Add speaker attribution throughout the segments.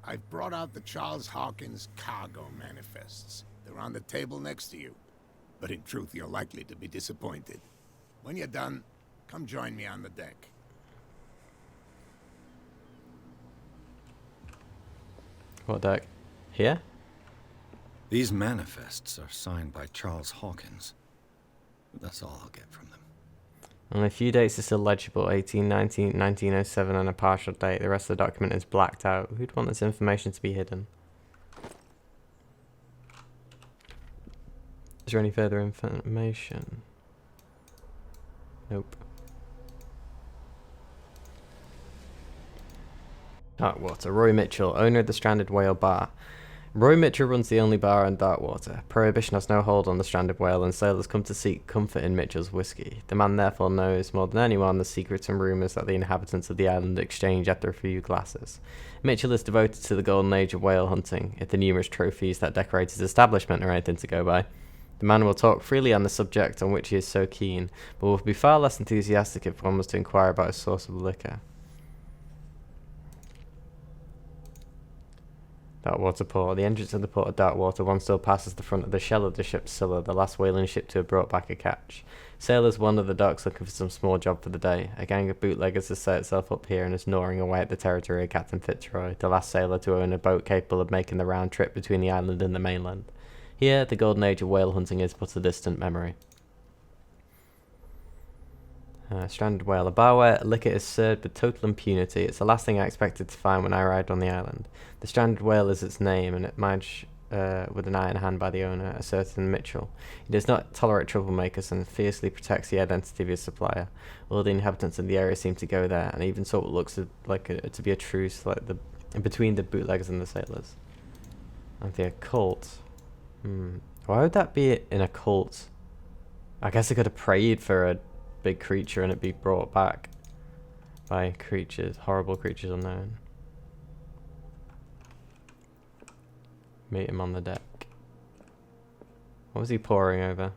Speaker 1: I've brought out the Charles Hawkins cargo manifests. They're on the table next to you. But in truth, you're likely to be disappointed. When you're done, come join me on the deck.
Speaker 2: What deck? Here?
Speaker 3: These manifests are signed by Charles Hawkins. That's all I'll get from them.
Speaker 2: Only a few dates are still legible, 1819, 1907 and a partial date. The rest of the document is blacked out. Who'd want this information to be hidden? Is there any further information? Nope. Darkwater. Roy Mitchell, owner of the Stranded Whale Bar. Roy Mitchell runs the only bar in Darkwater. Prohibition has no hold on the stranded whale, and sailors come to seek comfort in Mitchell's whiskey. The man therefore knows more than anyone the secrets and rumours that the inhabitants of the island exchange after a few glasses. Mitchell is devoted to the golden age of whale hunting, if the numerous trophies that decorate his establishment are anything to go by. The man will talk freely on the subject on which he is so keen, but will be far less enthusiastic if one was to inquire about his source of liquor. Darkwater Port. The entrance of the port of Darkwater, one still passes the front of the shell of the ship Scylla, the last whaling ship to have brought back a catch. Sailors wander the docks looking for some small job for the day. A gang of bootleggers has set itself up here and is gnawing away at the territory of Captain Fitzroy, the last sailor to own a boat capable of making the round trip between the island and the mainland. Here, the golden age of whale hunting is but a distant memory. Stranded whale. A bar where liquor is served with total impunity. It's the last thing I expected to find when I arrived on the island. The stranded whale is its name, and it managed with an iron hand by the owner, a certain Mitchell. He does not tolerate troublemakers and fiercely protects the identity of his supplier. All the inhabitants of the area seem to go there, and even so it looks like to be a truce like between the bootleggers and the sailors. And the occult. Why would that be in a cult? I guess they could have prayed for a big creature and it be brought back by creatures, horrible creatures unknown. Meet him on the deck. What was he poring over?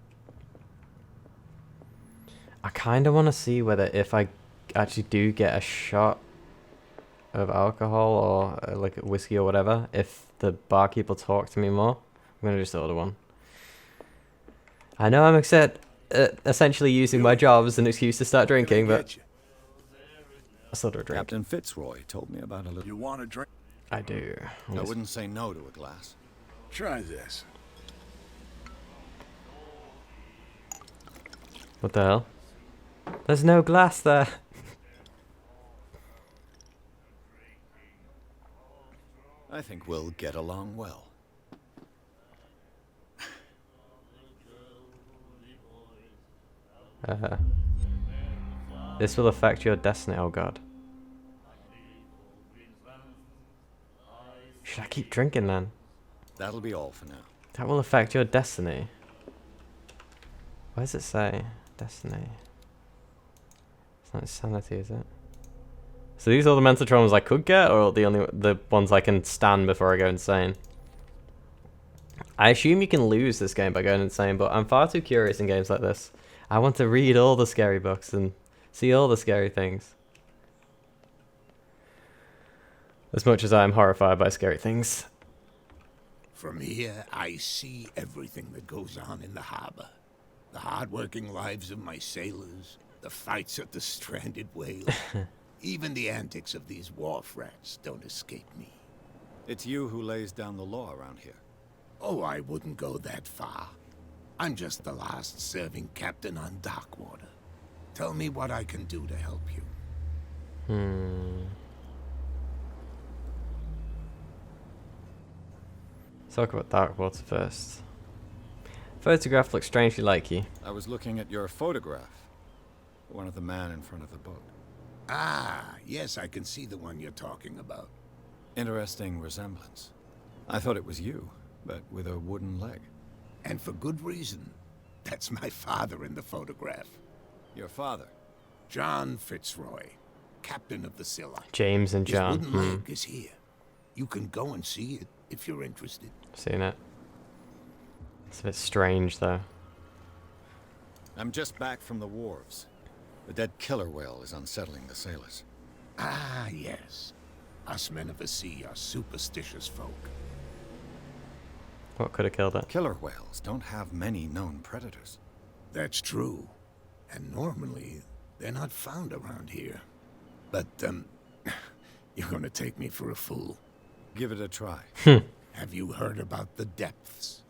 Speaker 2: I kind of want to see whether if I actually do get a shot of alcohol or like whiskey or whatever, if the barkeep will talk to me more. I'm gonna just order one. I know I'm essentially using my job as an excuse to start drinking, but I'll order a drink.
Speaker 3: Captain Fitzroy told me about a little...
Speaker 1: You want a drink?
Speaker 2: I do.
Speaker 3: I wouldn't say no to a glass.
Speaker 1: Try this.
Speaker 2: What the hell? There's no glass there.
Speaker 3: I think we'll get along well.
Speaker 2: This will affect your destiny, oh god. Should I keep drinking then?
Speaker 3: That'll be all for now.
Speaker 2: That will affect your destiny. What does it say? Destiny. It's not sanity, is it? So these are the mental traumas I could get, or the ones I can stand before I go insane? I assume you can lose this game by going insane, but I'm far too curious in games like this. I want to read all the scary books and see all the scary things. As much as I'm horrified by scary things.
Speaker 1: From here, I see everything that goes on in the harbor. The hard-working lives of my sailors, the fights at the stranded whale. Even the antics of these wharf rats don't escape me.
Speaker 3: It's you who lays down the law around here.
Speaker 1: Oh, I wouldn't go that far. I'm just the last serving captain on Darkwater. Tell me what I can do to help you.
Speaker 2: Let's talk about Darkwater first. Photograph looks strangely like you.
Speaker 3: I was looking at your photograph. One of the man in front of the boat.
Speaker 1: Ah, yes, I can see the one you're talking about.
Speaker 3: Interesting resemblance. I thought it was you, but with a wooden leg.
Speaker 1: And for good reason. That's my father in the photograph.
Speaker 3: Your father?
Speaker 1: John Fitzroy, captain of the Scylla.
Speaker 2: James and John.
Speaker 1: His wooden leg is here. You can go and see it if you're interested.
Speaker 2: Seen it. It's a bit strange though.
Speaker 3: I'm just back from the wharves. The dead killer whale is unsettling the sailors.
Speaker 1: Ah, yes. Us men of the sea are superstitious folk.
Speaker 2: What could have killed it?
Speaker 3: Killer whales don't have many known predators.
Speaker 1: That's true. And normally, they're not found around here. But, you're gonna take me for a fool.
Speaker 3: Give it a try.
Speaker 1: Have you heard about the depths?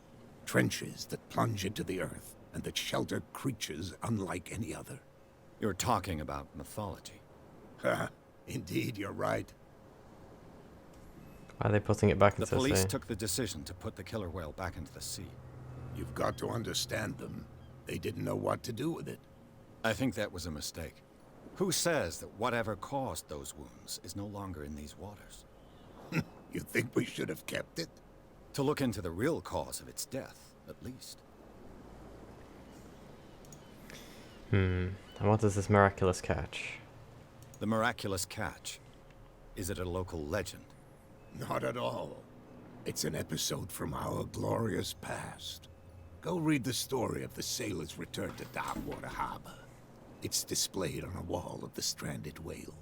Speaker 1: Trenches that plunge into the earth and that shelter creatures unlike any other.
Speaker 3: You're talking about mythology.
Speaker 1: Ha! Indeed, you're right.
Speaker 2: Why are they putting it back
Speaker 3: The
Speaker 2: into the
Speaker 3: police
Speaker 2: sea?
Speaker 3: took the decision to put the killer whale back into the sea.
Speaker 1: You've got to understand them. They didn't know what to do with it.
Speaker 3: I think that was a mistake. Who says that whatever caused those wounds is no longer in these waters?
Speaker 1: You think we should have kept it?
Speaker 3: To look into the real cause of its death, at least.
Speaker 2: And what is this miraculous catch?
Speaker 3: The miraculous catch. Is it a local legend?
Speaker 1: Not at all. It's an episode from our glorious past. Go read the story of the sailor's return to Darkwater Harbor. It's displayed on a wall of the stranded whale.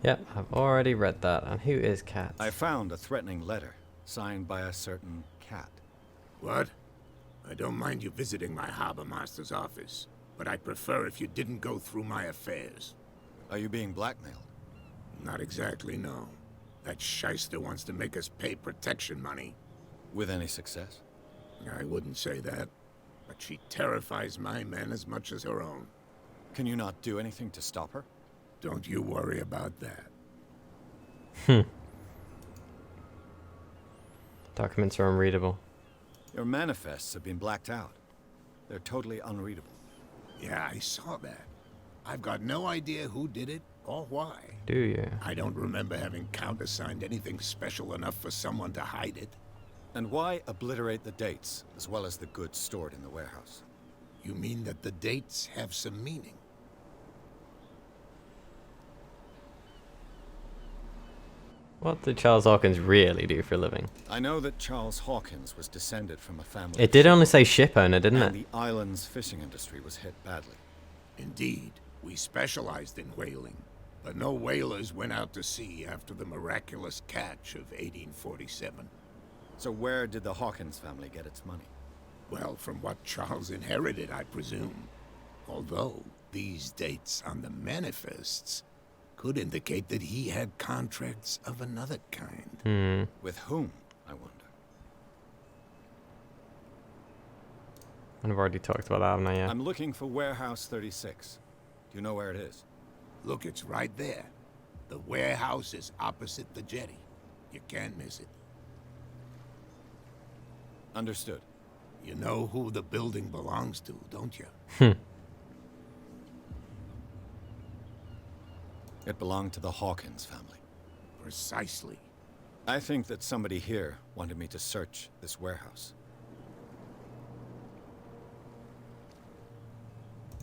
Speaker 2: Yep, I've already read that. And who is Cat?
Speaker 3: I found a threatening letter, signed by a certain cat.
Speaker 1: What? I don't mind you visiting my harbor master's office, but I'd prefer if you didn't go through my affairs.
Speaker 3: Are you being blackmailed?
Speaker 1: Not exactly, no. That shyster wants to make us pay protection money.
Speaker 3: With any success?
Speaker 1: I wouldn't say that, but she terrifies my men as much as her own.
Speaker 3: Can you not do anything to stop her?
Speaker 1: Don't you worry about that.
Speaker 2: Documents are unreadable.
Speaker 3: Your manifests have been blacked out. They're totally unreadable.
Speaker 1: Yeah, I saw that. I've got no idea who did it or why.
Speaker 2: Do you?
Speaker 1: I don't remember having countersigned anything special enough for someone to hide it.
Speaker 3: And why obliterate the dates, as well as the goods stored in the warehouse?
Speaker 1: You mean that the dates have some meaning?
Speaker 2: What did Charles Hawkins really do for a living?
Speaker 3: I know that Charles Hawkins was descended from a family...
Speaker 2: It did only say ship owner, didn't
Speaker 3: and
Speaker 2: it?
Speaker 3: the island's fishing industry was hit badly.
Speaker 1: Indeed, we specialized in whaling, but no whalers went out to sea after the miraculous catch of 1847.
Speaker 3: So where did the Hawkins family get its money?
Speaker 1: Well, from what Charles inherited, I presume. Although, these dates on the manifests could indicate that he had contracts of another kind.
Speaker 3: With whom, I wonder?
Speaker 2: I've already talked about that, haven't I? Yeah.
Speaker 3: I'm looking for Warehouse 36. Do you know where it is?
Speaker 1: Look, it's right there. The warehouse is opposite the jetty. You can't miss it.
Speaker 3: Understood.
Speaker 1: You know who the building belongs to, don't you?
Speaker 3: It belonged to the Hawkins family.
Speaker 1: Precisely.
Speaker 3: I think that somebody here wanted me to search this warehouse.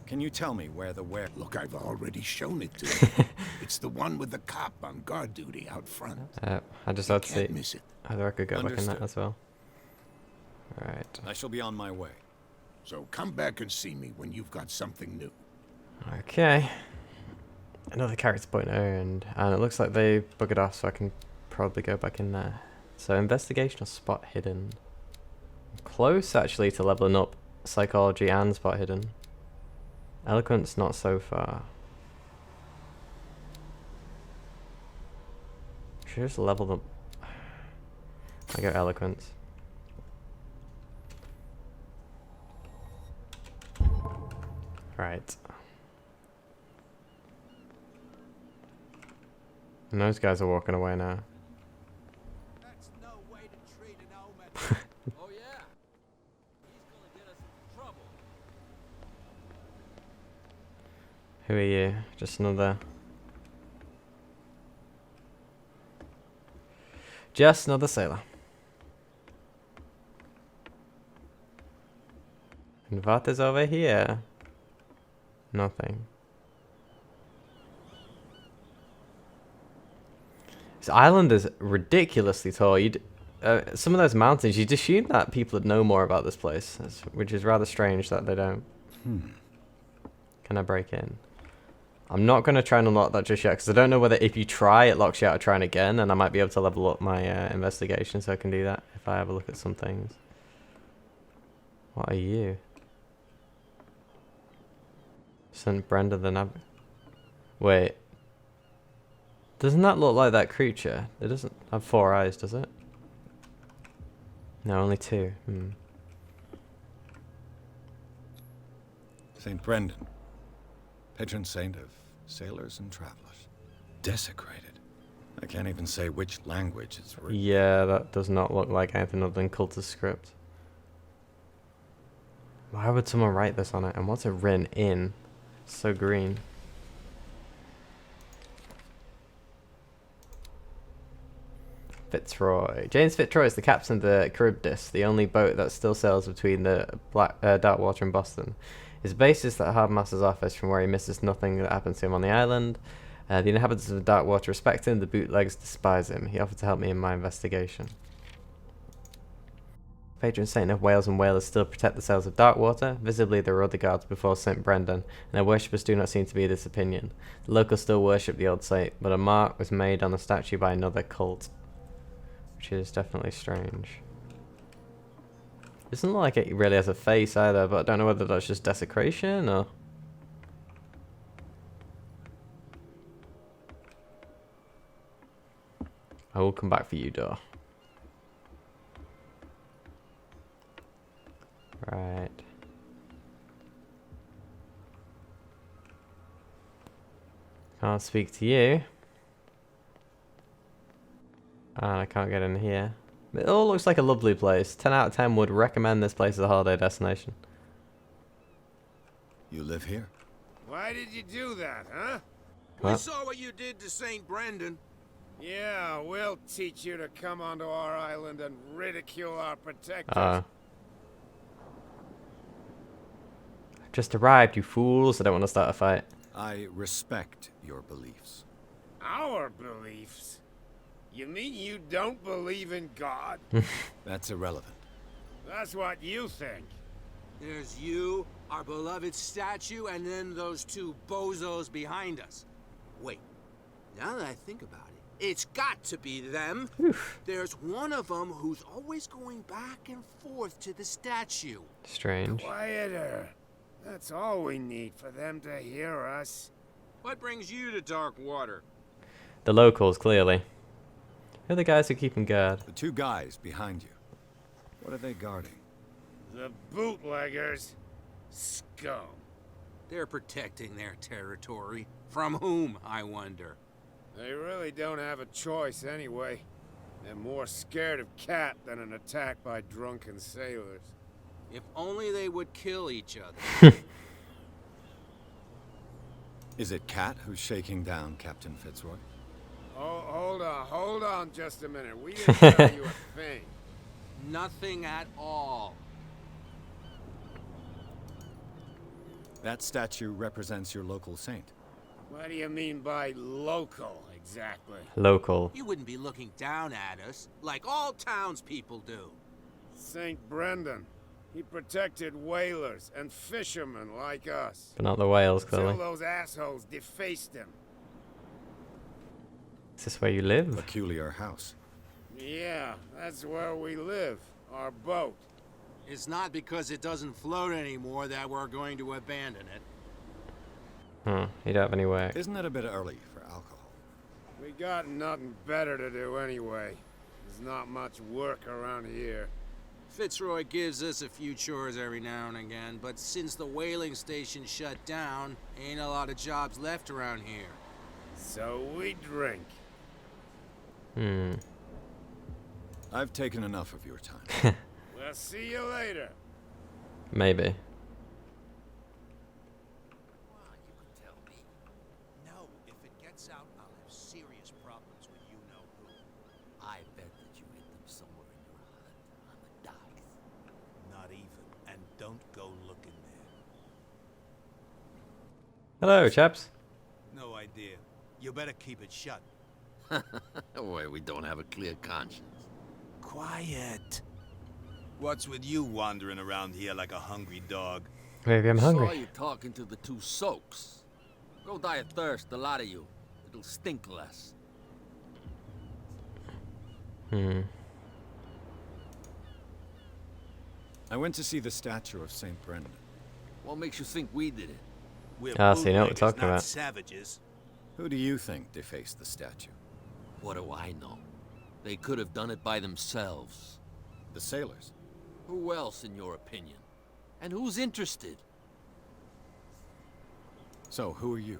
Speaker 3: Can you tell me where the
Speaker 1: Look, I've already shown it to you. It's the one with the cop on guard duty out front.
Speaker 2: I just
Speaker 1: You
Speaker 2: had to see
Speaker 1: can't miss it.
Speaker 2: whether I could go back in that
Speaker 3: Understood.
Speaker 2: as well. Right.
Speaker 3: I shall be on my way.
Speaker 1: So come back and see me when you've got something new.
Speaker 2: Okay. Another character point earned, and it looks like they buggered off, so I can probably go back in there. So investigation or spot hidden. Close actually to leveling up psychology and spot hidden. Eloquence not so far. Should just level them. I go eloquence. Right. And those guys are walking away now.
Speaker 4: That's no way to treat an omen. Oh yeah. He's gonna get us in trouble.
Speaker 2: Who are you? Just another... Just another sailor. And what is over here? Nothing. This island is ridiculously tall. Some of those mountains, you'd assume that people would know more about this place, which is rather strange that they don't. Can I break in? I'm not going to try and unlock that just yet, because I don't know whether if you try, it locks you out of trying again, and I might be able to level up my investigation, so I can do that if I have a look at some things. What are you? St. Brenda the Wait. Doesn't that look like that creature? It doesn't have 4 eyes, does it? No, only 2.
Speaker 3: St. Brendan, patron saint of sailors and travelers. Desecrated. I can't even say which language it's written.
Speaker 2: Yeah, that does not look like anything other than cultist script. Why would someone write this on it? And what's it written in? It's so green. Fitzroy. James Fitzroy is the captain of the Charybdis, the only boat that still sails between the Darkwater and Boston. His base is at Harbmaster's office, from where he misses nothing that happens to him on the island. The inhabitants of the Darkwater respect him, the bootlegs despise him. He offered to help me in my investigation. Patron saint of whales and whalers still protect the sails of Darkwater. Visibly there are other gods before St. Brendan, and their worshippers do not seem to be of this opinion. The locals still worship the old saint, but a mark was made on the statue by another cult, which is definitely strange. It doesn't look like it really has a face either, but I don't know whether that's just desecration or... I will come back for you, door. Right. Can't speak to you. And I can't get in here. It all looks like a lovely place. 10 out of 10 would recommend this place as a holiday destination.
Speaker 3: You live here?
Speaker 1: Why did you do that, huh?
Speaker 4: We
Speaker 2: What?
Speaker 4: saw what you did to St. Brendan.
Speaker 1: Yeah, we'll teach you to come onto our island and ridicule our protectors.
Speaker 2: Just arrived, you fools. I don't want to start a fight.
Speaker 3: I respect your beliefs.
Speaker 1: Our beliefs? You mean you don't believe in God?
Speaker 3: That's irrelevant.
Speaker 1: That's what you think.
Speaker 4: There's you, our beloved statue, and then those 2 bozos behind us. Wait, now that I think about it, it's got to be them. There's one of them who's always going back and forth to the statue.
Speaker 2: Strange.
Speaker 1: Quieter. That's all we need for them to hear us.
Speaker 4: What brings you to Darkwater?
Speaker 2: The locals, clearly. Who are the guys who keep him guard?
Speaker 3: The 2 guys behind you. What are they guarding?
Speaker 1: The bootleggers. Scum.
Speaker 4: They're protecting their territory. From whom, I wonder?
Speaker 1: They really don't have a choice anyway. They're more scared of Cat than an attack by drunken sailors.
Speaker 4: If only they would kill each other.
Speaker 3: Is it Cat who's shaking down Captain Fitzroy?
Speaker 1: Oh, hold on just a minute. We didn't tell you a thing.
Speaker 4: Nothing at all.
Speaker 3: That statue represents your local saint.
Speaker 1: What do you mean by local, exactly?
Speaker 2: Local.
Speaker 4: You wouldn't be looking down at us, like all townspeople do.
Speaker 1: St. Brendan. He protected whalers and fishermen like us.
Speaker 2: But not the whales,
Speaker 1: Until
Speaker 2: clearly.
Speaker 1: those assholes defaced him.
Speaker 2: Is this where you live?
Speaker 3: Peculiar house.
Speaker 1: Yeah, that's where we live. Our boat.
Speaker 4: It's not because it doesn't float anymore that we're going to abandon it.
Speaker 2: You don't have any work.
Speaker 3: Isn't it a bit early for alcohol?
Speaker 1: We got nothing better to do anyway. There's not much work around here.
Speaker 4: Fitzroy gives us a few chores every now and again, but since the whaling station shut down, ain't a lot of jobs left around here.
Speaker 1: So we drink.
Speaker 3: I've taken enough of your time.
Speaker 1: We'll see you later.
Speaker 2: Maybe.
Speaker 4: Well, you can tell me. No, if it gets out, I'll have serious problems with you-know-who.
Speaker 5: I bet that you hid them somewhere in your hut on the docks.
Speaker 4: Not even. And don't go looking there.
Speaker 2: Hello, chaps.
Speaker 4: No idea. You better keep it shut.
Speaker 5: Boy, we don't have a clear conscience.
Speaker 4: Quiet. What's with you wandering around here like a hungry dog?
Speaker 2: Maybe I'm
Speaker 5: Saw
Speaker 2: hungry.
Speaker 5: you talking to the 2 soaks. Go die of thirst, the lot of you. It'll stink less.
Speaker 3: I went to see the statue of St. Brendan.
Speaker 5: What makes you think we did it?
Speaker 4: We're
Speaker 2: Ah, so you know what we're
Speaker 4: bootleggers,
Speaker 2: talking
Speaker 4: not
Speaker 2: about.
Speaker 4: savages.
Speaker 3: Who do you think defaced the statue?
Speaker 5: What do I know? They could have done it by themselves.
Speaker 3: The sailors.
Speaker 5: Who else, in your opinion? And who's interested?
Speaker 3: So, who are you?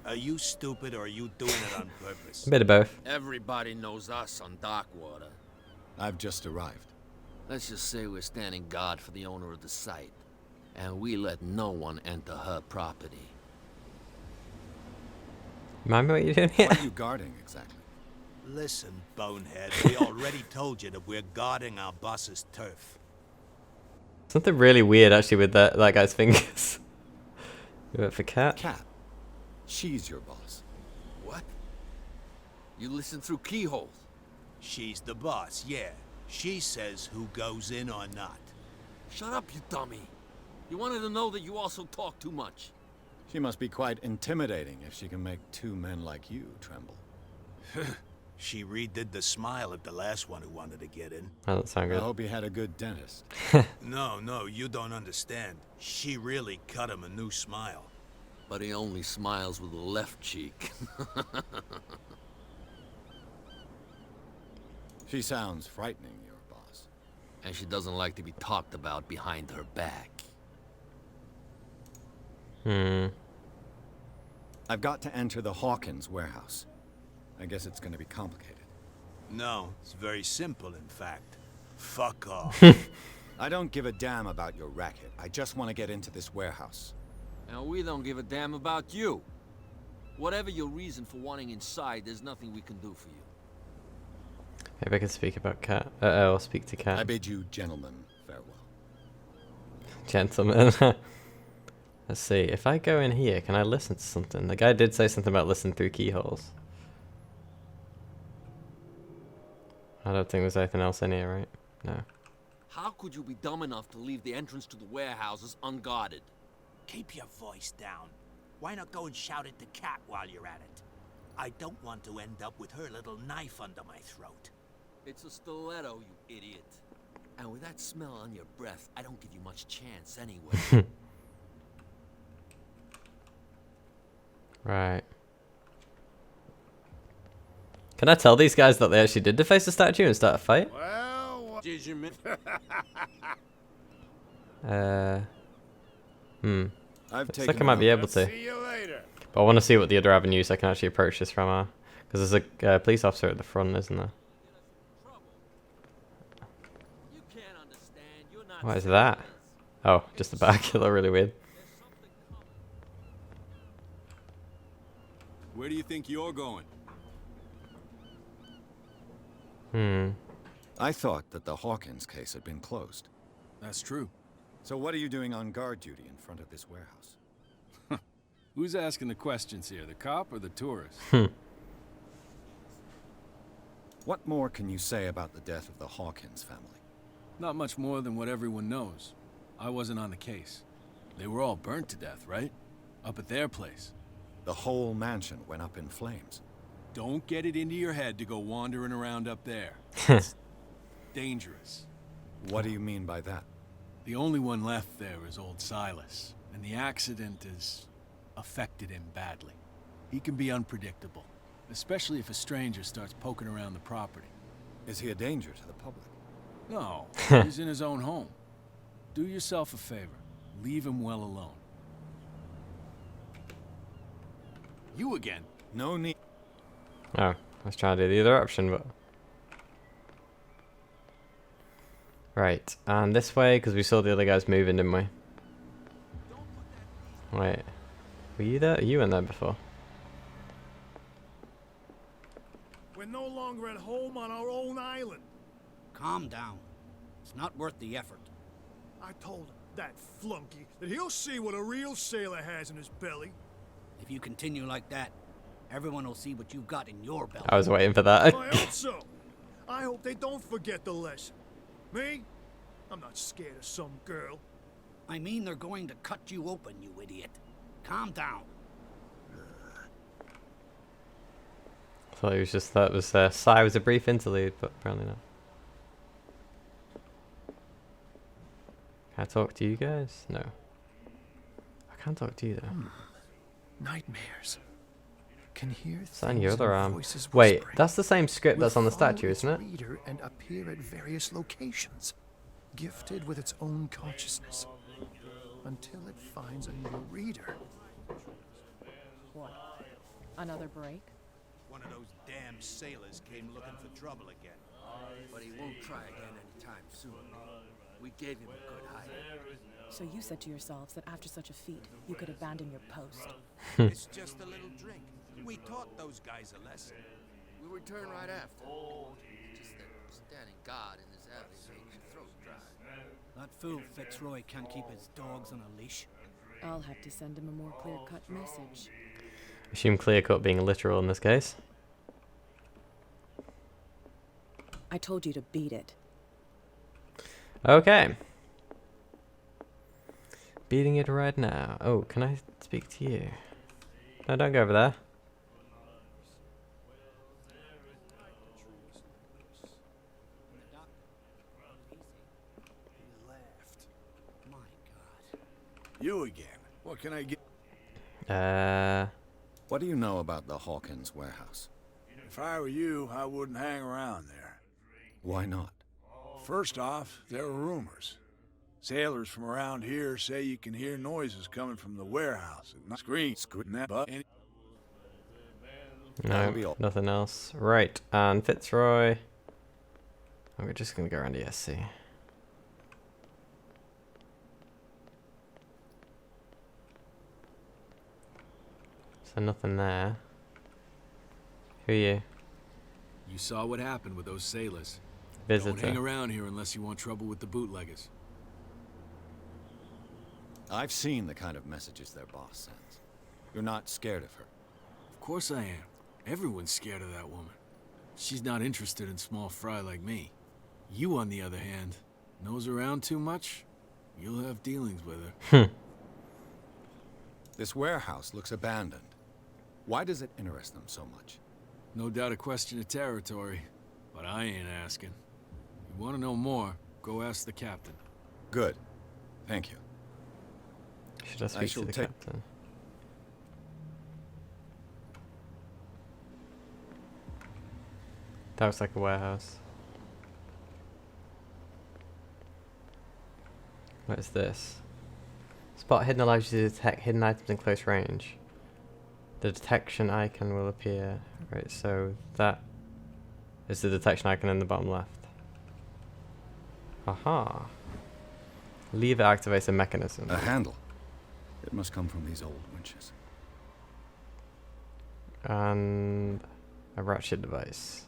Speaker 4: Are you stupid or are you doing it on purpose?
Speaker 2: A bit of both.
Speaker 5: Everybody knows us on Darkwater.
Speaker 3: I've just arrived.
Speaker 5: Let's just say we're standing guard for the owner of the site. And we let no one enter her property.
Speaker 2: Remind me what you're doing here?
Speaker 3: What are you guarding exactly?
Speaker 4: Listen, bonehead, we already told you that we're guarding our boss's turf.
Speaker 2: Something really weird actually with that guy's fingers. You went for cat?
Speaker 3: Cat. She's your boss.
Speaker 5: What? You listen through keyholes.
Speaker 4: She's the boss, yeah. She says who goes in or not.
Speaker 5: Shut up, you dummy. You wanted to know that you also talk too much.
Speaker 3: She must be quite intimidating if she can make two men like you tremble.
Speaker 4: She redid the smile at the last one who wanted to get in.
Speaker 2: That doesn't sound
Speaker 3: I
Speaker 2: good.
Speaker 3: hope he had a good dentist.
Speaker 4: No, you don't understand. She really cut him a new smile.
Speaker 5: But he only smiles with the left cheek.
Speaker 3: She sounds frightening, your boss.
Speaker 5: And she doesn't like to be talked about behind her back.
Speaker 3: I've got to enter the Hawkins warehouse. I guess it's going to be complicated.
Speaker 4: No, it's very simple, in fact. Fuck off.
Speaker 3: I don't give a damn about your racket. I just want to get into this warehouse.
Speaker 5: And we don't give a damn about you. Whatever your reason for wanting inside, there's nothing we can do for you.
Speaker 2: Maybe I can speak about cat. Or speak to
Speaker 3: I
Speaker 2: cat.
Speaker 3: bid you gentlemen farewell.
Speaker 2: Gentlemen. Let's see. If I go in here, can I listen to something? The guy did say something about listening through keyholes. I don't think there's anything else in here, right? No.
Speaker 5: How could you be dumb enough to leave the entrance to the warehouses unguarded?
Speaker 4: Keep your voice down. Why not go and shout at the cat while you're at it? I don't want to end up with her little knife under my throat.
Speaker 5: It's a stiletto, you idiot. And with that smell on your breath, I don't give you much chance anyway.
Speaker 2: Right. Can I tell these guys that they actually did deface the statue and start a fight?
Speaker 4: Well, what did you mean?
Speaker 3: I've
Speaker 2: Looks
Speaker 3: taken
Speaker 2: like I might be able to.
Speaker 1: See you later.
Speaker 2: But I want to see what the other avenues I can actually approach this from are. Because there's a police officer at the front, isn't there?
Speaker 5: You can't understand. You're not
Speaker 2: What is that? Oh, just the back. They look really weird.
Speaker 6: Where do you think you're going?
Speaker 3: I thought that the Hawkins case had been closed.
Speaker 6: That's true.
Speaker 3: So what are you doing on guard duty in front of this warehouse?
Speaker 6: Who's asking the questions here, the cop or the tourist?
Speaker 3: What more can you say about the death of the Hawkins family?
Speaker 6: Not much more than what everyone knows. I wasn't on the case. They were all burnt to death, right? Up at their place.
Speaker 3: The whole mansion went up in flames.
Speaker 6: Don't get it into your head to go wandering around up there. It's dangerous.
Speaker 3: What do you mean by that?
Speaker 6: The only one left there is old Silas, and the accident has affected him badly. He can be unpredictable, especially if a stranger starts poking around the property.
Speaker 3: Is he a danger to the public?
Speaker 6: No, he's in his own home. Do yourself a favor. Leave him well alone. You again?
Speaker 3: No need.
Speaker 2: Oh, I was trying to do the other option, but... Right, and this way, because we saw the other guys moving, didn't we? Wait. Were you there? You went there before.
Speaker 7: We're no longer at home on our own island.
Speaker 8: Calm down. It's not worth the effort.
Speaker 7: I told him, that flunky, that he'll see what a real sailor has in his belly.
Speaker 8: If you continue like that, everyone will see what you've got in your belly.
Speaker 2: I was waiting for that.
Speaker 7: I hope so. I hope they don't forget the lesson. Me? I'm not scared of some girl.
Speaker 8: I mean they're going to cut you open, you idiot. Calm down.
Speaker 2: thought it was just that was Sai was a brief interlude, but apparently not. Can I talk to you guys? No. I can't talk to you though.
Speaker 9: Nightmares. Can hear
Speaker 2: Sign your
Speaker 9: things
Speaker 2: other
Speaker 9: and
Speaker 2: arm.
Speaker 9: voices
Speaker 2: Wait,
Speaker 9: whispering.
Speaker 2: that's the same script that's on the
Speaker 9: Will follow
Speaker 2: statue,
Speaker 9: its
Speaker 2: isn't it?
Speaker 9: reader and appear at various locations, gifted with its own consciousness, until it finds a new reader.
Speaker 10: What? Another break?
Speaker 4: One of those damn sailors came looking for trouble again.
Speaker 5: But he won't try again anytime soon. We gave him a good hiding.
Speaker 10: So you said to yourselves that after such a feat, you could abandon your post.
Speaker 4: It's just a little drink. We taught those guys a lesson.
Speaker 5: We'll return right after. Just that standing guard in this alley makes your throat dry.
Speaker 8: That fool Fitzroy can't keep his dogs on a leash.
Speaker 10: I'll have to send him a more clear-cut message.
Speaker 2: Assume clear cut being literal in this case.
Speaker 10: I told you to beat it.
Speaker 2: Okay. Beating it right now. Oh, can I speak to you? No, don't go over there.
Speaker 8: My God.
Speaker 6: You again. What can I get?
Speaker 3: What do you know about the Hawkins warehouse?
Speaker 6: If I were you, I wouldn't hang around there.
Speaker 3: Why not?
Speaker 6: First off, there are rumors. Sailors from around here say you can hear noises coming from the warehouse at night. Scooting that butt.
Speaker 3: That'll be
Speaker 2: No,
Speaker 3: all.
Speaker 2: nothing else. Right, and Fitzroy. Oh, we're just gonna go around ESC. So nothing there. Who are you?
Speaker 6: You saw what happened with those sailors. Don't hang
Speaker 2: Visitor.
Speaker 6: around here unless you want trouble with the bootleggers.
Speaker 3: I've seen the kind of messages their boss sends. You're not scared of her.
Speaker 6: Of course I am. Everyone's scared of that woman. She's not interested in small fry like me. You, on the other hand, nose around too much, you'll have dealings with her.
Speaker 3: This warehouse looks abandoned. Why does it interest them so much?
Speaker 6: No doubt a question of territory, but I ain't asking. You want to know more, go ask the captain.
Speaker 3: Good. Thank you.
Speaker 2: Should I speak to
Speaker 3: shall
Speaker 2: the
Speaker 3: take-
Speaker 2: captain? That looks like a warehouse. What is this? Spot hidden allows you to detect hidden items in close range. The detection icon will appear. Right, so that is the detection icon in the bottom left. Aha. Lever activates a mechanism.
Speaker 3: A handle. It must come from these old winches.
Speaker 2: And a ratchet device.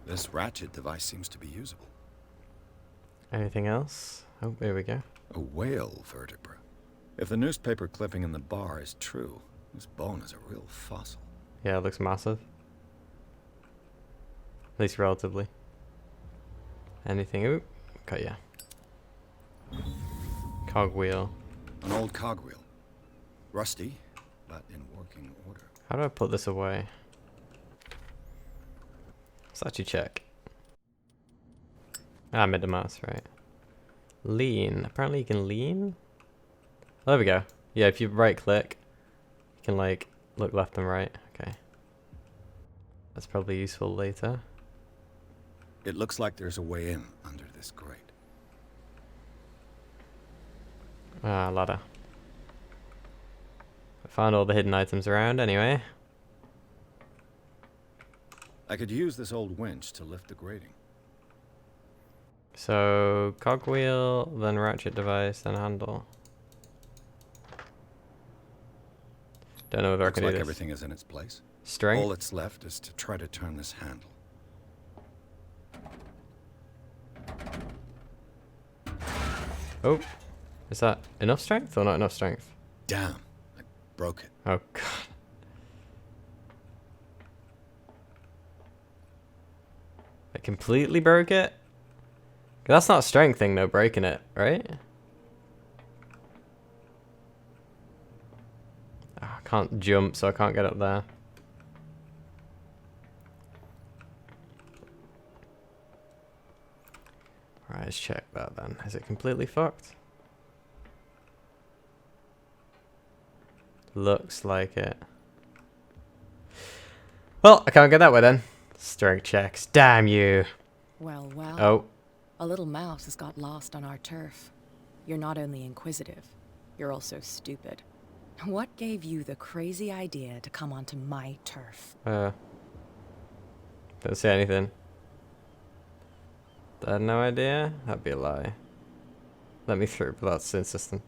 Speaker 3: This ratchet device seems to be usable.
Speaker 2: Anything else? Oh, there we go.
Speaker 3: A whale vertebra. If the newspaper clipping in the bar is true, this bone is a real fossil.
Speaker 2: Yeah, it looks massive. At least relatively. Anything? Ooh, cut ya. Cogwheel.
Speaker 3: An old cogwheel. Rusty, but in working order.
Speaker 2: How do I put this away? Let's actually check. Ah, mid the mouse, right. Lean. Apparently you can lean? Oh, there we go. Yeah, if you right click, you can like look left and right. Okay. That's probably useful later.
Speaker 3: It looks like there's a way in under this grate.
Speaker 2: Ah, ladder. I found all the hidden items around anyway.
Speaker 3: I could use this old winch to lift the grating.
Speaker 2: So, cogwheel, then ratchet device, then handle. Don't know whether I
Speaker 3: Looks
Speaker 2: can
Speaker 3: like
Speaker 2: do this.
Speaker 3: everything is in its place.
Speaker 2: String?
Speaker 3: All that's left is to try to turn this handle.
Speaker 2: Oh, is that enough strength or not enough strength?
Speaker 3: Damn, I broke it.
Speaker 2: Oh god. I completely broke it? That's not a strength thing though, breaking it, right? Oh, I can't jump, so I can't get up there. let's check that then. Is it completely fucked? Looks like it. Well, I can't get that way then. Strength checks. Damn you.
Speaker 10: Well, well.
Speaker 2: Oh.
Speaker 10: A little mouse has got lost on our turf. You're not only inquisitive, you're also stupid. What gave you the crazy idea to come onto my turf?
Speaker 2: Don't say anything. I had no idea? That'd be a lie. Let me through, but that's insistent.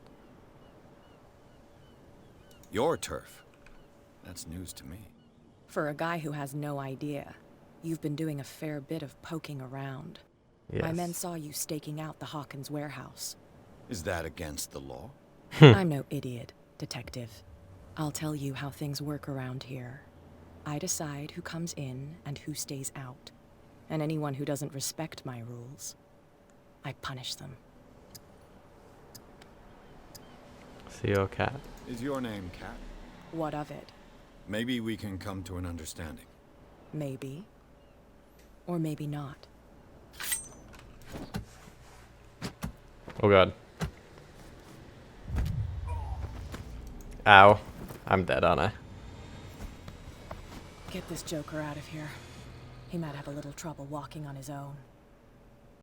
Speaker 3: Your turf? That's news to me.
Speaker 10: For a guy who has no idea, you've been doing a fair bit of poking around.
Speaker 2: Yes.
Speaker 10: My men saw you staking out the Hawkins warehouse.
Speaker 3: Is that against the law?
Speaker 10: I'm no idiot, Detective. I'll tell you how things work around here. I decide who comes in and who stays out. And anyone who doesn't respect my rules, I punish them.
Speaker 2: See your cat.
Speaker 3: Is your name Cat?
Speaker 10: What of it?
Speaker 3: Maybe we can come to an understanding.
Speaker 10: Maybe. Or maybe not.
Speaker 2: Oh god. Ow. I'm dead, aren't I?
Speaker 10: Get this joker out of here. He might have a little trouble walking on his own.